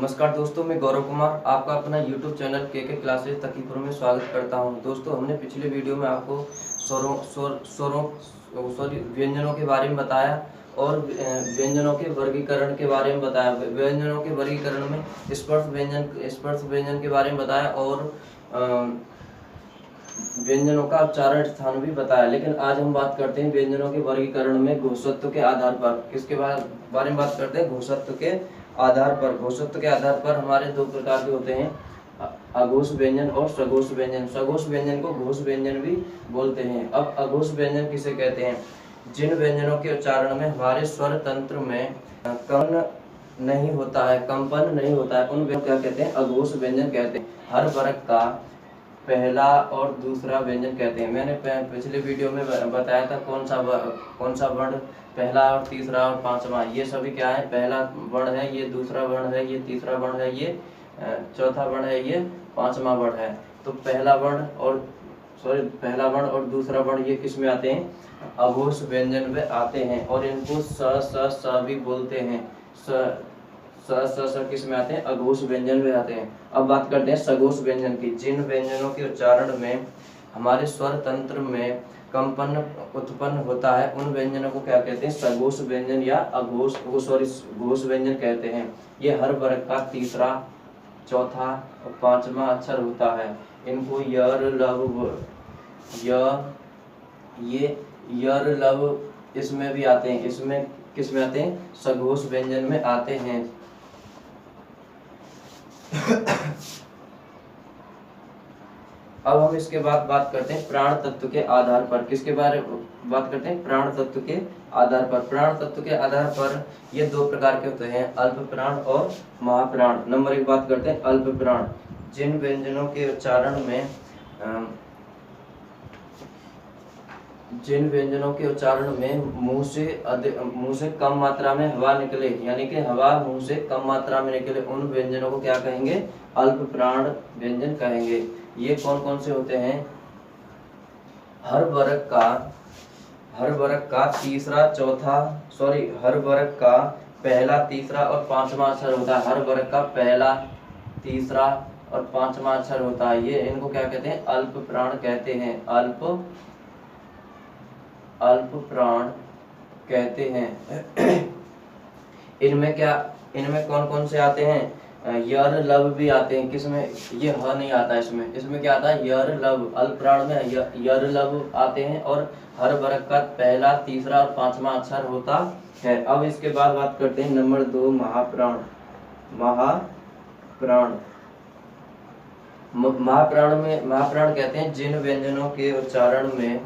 नमस्कार दोस्तों, मैं गौरव कुमार आपका अपना YouTube चैनल के क्लासेस तकीपुर में स्वागत करता हूं। दोस्तों, हमने पिछले वीडियो में आपको व्यंजनों के बारे में बताया और व्यंजनों के वर्गीकरण के बारे में बताया। व्यंजनों के वर्गीकरण में स्पर्श व्यंजन के बारे में बताया और व्यंजनों का उच्चारण स्थान भी बताया। लेकिन आज हम बात करते हैं व्यंजनों के वर्गीकरण में घोषत्व के आधार पर। किसके बारे में बात करते हैं? घोषत्व के आधार पर। घोषत्व के आधार पर हमारे दो प्रकार के होते हैं, अघोष व्यंजन और सघोष व्यंजन। सघोष व्यंजन को घोष व्यंजन भी बोलते हैं। अब अघोष व्यंजन किसे कहते हैं? जिन व्यंजनों के उच्चारण में हमारे स्वर तंत्र में कंपन नहीं होता है, उन व्यंजनों क्या कहते हैं? अघोष व्यंजन कहते हैं। हर वर्ग का पहला और दूसरा व्यंजन कहते हैं। मैंने पिछले वीडियो में बताया था कौन सा वर्ण पहला और तीसरा और पांचवा, ये सभी क्या है? पहला वर्ण है, ये दूसरा वर्ण है, ये तीसरा वर्ण है, ये चौथा वर्ण है, ये पांचवा वर्ण है। तो पहला वर्ण और दूसरा वर्ण ये किस में आते हैं? अघोष व्यंजन में आते हैं और इनको स भी बोलते हैं। स किस में आते हैं? अघोष व्यंजन में आते हैं। अब बात करते हैं सघोष व्यंजन की। जिन व्यंजनों के उच्चारण में हमारे स्वर तंत्र में कंपन उत्पन्न होता है, उन व्यंजनों को क्या कहते हैं? सघोष व्यंजन या घोष व्यंजन कहते हैं। ये हर वर्ग का तीसरा, चौथा और पांचवा अक्षर होता है। इनको यर लव इसमें भी आते हैं। इसमें किस में आते हैं? सघोष व्यंजन में आते हैं। अब हम इसके बाद बात करते हैं प्राण तत्व के आधार पर। किसके बारे में बात करते हैं? प्राण तत्व के आधार पर। प्राण तत्व के आधार पर ये दो प्रकार के होते हैं, अल्प प्राण और महाप्राण। नंबर एक बात करते हैं अल्प प्राण। जिन व्यंजनों के उच्चारण में मुंह से कम मात्रा में हवा निकले, यानी कि हवा मुंह से कम मात्रा में निकले, उन व्यंजनों को क्या कहेंगे? अल्प प्राण व्यंजन कहेंगे। ये कौन कौन से होते हैं? हर वर्ग का पहला, तीसरा और पांचवा अक्षर होता है। हर वर्ग का पहला, तीसरा और पांचवा अक्षर होता है। ये इनको क्या कहते हैं? अल्प प्राण कहते हैं। अल्प प्राण कहते हैं। इनमें कौन कौन से आते हैं? यर लव भी आते हैं। किसमें? ये ह नहीं आता इसमें क्या आता है? यर लव। अल्प प्राण में यर लव आते हैं और हर वर्ग का पहला, तीसरा और पांचवा अक्षर होता है। अब इसके बाद बात करते हैं नंबर 2 महाप्राण। महाप्राण कहते हैं जिन व्यंजनों के उच्चारण में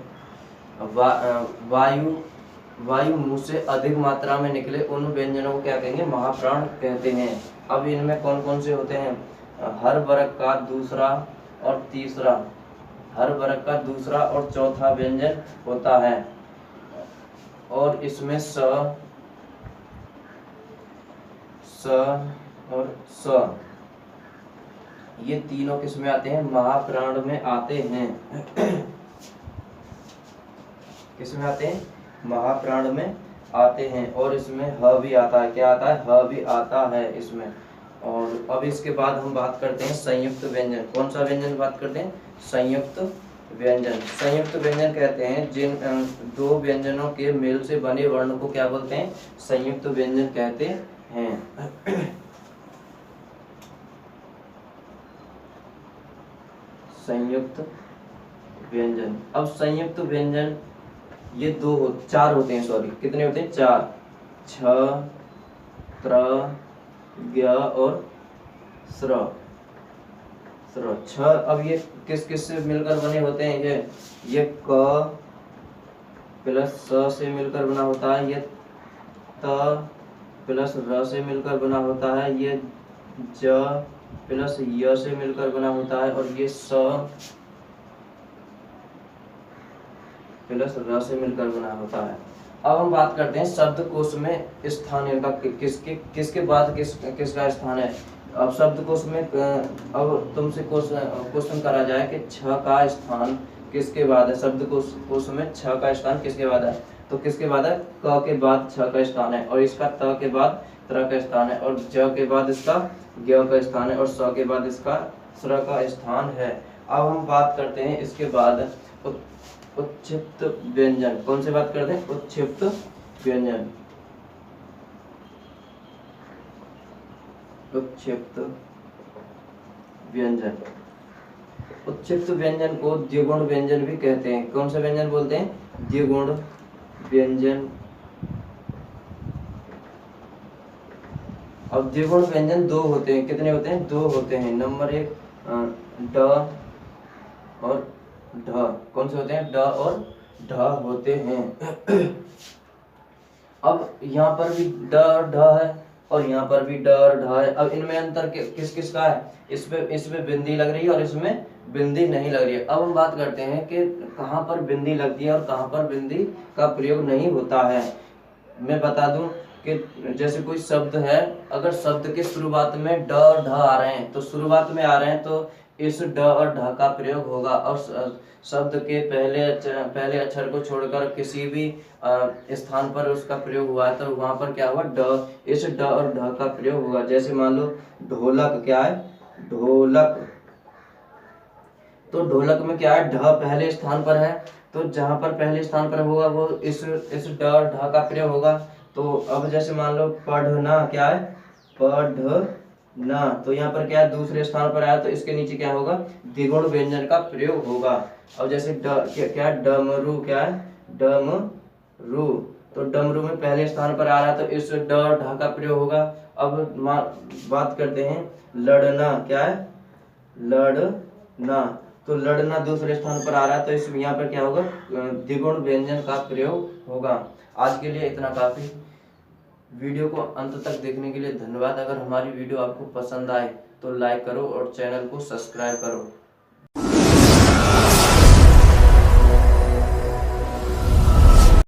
वायु मुंह से अधिक मात्रा में निकले, उन व्यंजनों को क्या कहेंगे? महाप्राण कहते हैं। अब इनमें कौन कौन से होते हैं? हर वर्ग का दूसरा और तीसरा, हर वर्ग का दूसरा और चौथा व्यंजन होता है और इसमें स और स ये तीनों किस में आते हैं? महाप्राण में आते हैं। किस में आते हैं? महाप्राण में आते हैं और इसमें ह भी आता है। क्या आता है? ह भी आता है इसमें। और अब इसके बाद हम बात करते हैं संयुक्त व्यंजन। कौन सा व्यंजन बात करते हैं? संयुक्त व्यंजन। संयुक्त व्यंजन कहते हैं जिन दो व्यंजनों के मेल से बने वर्ण को क्या बोलते हैं? संयुक्त व्यंजन कहते हैं। संयुक्त व्यंजन। अब संयुक्त व्यंजन ये चार होते हैं, कितने होते हैं? 4। छ, त्र, ज्ञ और स्र। छ। अब ये किस किस से मिलकर बने होते हैं? ये क प्लस स से मिलकर बना होता है, ये त प्लस र से मिलकर बना होता है, ये ज प्लस य से मिलकर बना होता है और ये स प्लस र से मिलकर बना होता है। अब हम बात करते हैं शब्दकोश में स्थान इनका किसके बाद किसका स्थान है। अब शब्दकोश में अब तुमसे क्वेश्चन करा जाए कि छ का स्थान किसके बाद है? शब्दकोश में छ का स्थान किसके बाद है? तो किसके बाद है, क के बाद छ का स्थान है, और इसका त के बाद त्र का स्थान है, और ज के बाद इसका ज्ञ का स्थान है, और स के बाद इसका स्र का स्थान है। अब हम बात करते हैं इसके बाद उत्क्षिप्त व्यंजन। कौन से बात करते हैं, उत्क्षिप्त व्यंजन। उत्क्षिप्त व्यंजन, उत्क्षिप्त व्यंजन को द्विगुण व्यंजन भी कहते हैं। कौन सा व्यंजन बोलते हैं, द्विगुण व्यंजन। अब द्विगुण व्यंजन दो होते हैं, कितने होते हैं, दो होते हैं। नंबर 1 ड और ढ। कौन से होते हैं, ड और ढ होते हैं। अब यहाँ पर भी ड और ढ है, और यहाँ पर भी ड और ढ है। अब इनमें अंतर किस किस का है, इसमें बिंदी लग रही है और इसमें बिंदी नहीं लग रही है। अब हम बात करते हैं कि कहाँ पर बिंदी लगती है और कहाँ पर बिंदी का प्रयोग नहीं होता है। मैं बता दूं कि जैसे कोई शब्द है, अगर शब्द के शुरुआत में ड और ढ आ रहे हैं, तो शुरुआत में आ रहे हैं तो इस ड और ढ का प्रयोग होगा, और शब्द के पहले अक्षर को छोड़कर किसी भी स्थान पर उसका प्रयोग हुआ है तो वहां पर क्या हुआ, ड, इस ड और ढ का प्रयोग होगा। जैसे मान लो ढोलक, क्या है, ढोलक, तो ढोलक में क्या है, ढ पहले स्थान पर है, तो जहां पर पहले स्थान पर होगा वो इस ड और ढ का प्रयोग होगा। तो अब जैसे मान लो पढ़ना, क्या है, पढ़ना, तो यहाँ पर क्या है, दूसरे स्थान पर आया, तो इसके नीचे क्या होगा, द्विगुण व्यंजन का प्रयोग होगा। अब जैसे क्या है, डमरू, क्या है, डमरू, तो डमरू में पहले स्थान पर आ रहा है तो इस ड और ढ का प्रयोग होगा। अब बात करते हैं लड़ना, क्या है, लड़ना, तो लड़ना दूसरे स्थान पर आ रहा है तो इस यहाँ पर क्या होगा, द्विगुण व्यंजन का प्रयोग होगा। आज के लिए इतना काफी। वीडियो को अंत तक देखने के लिए धन्यवाद। अगर हमारी वीडियो आपको पसंद आए तो लाइक करो और चैनल को सब्सक्राइब करो।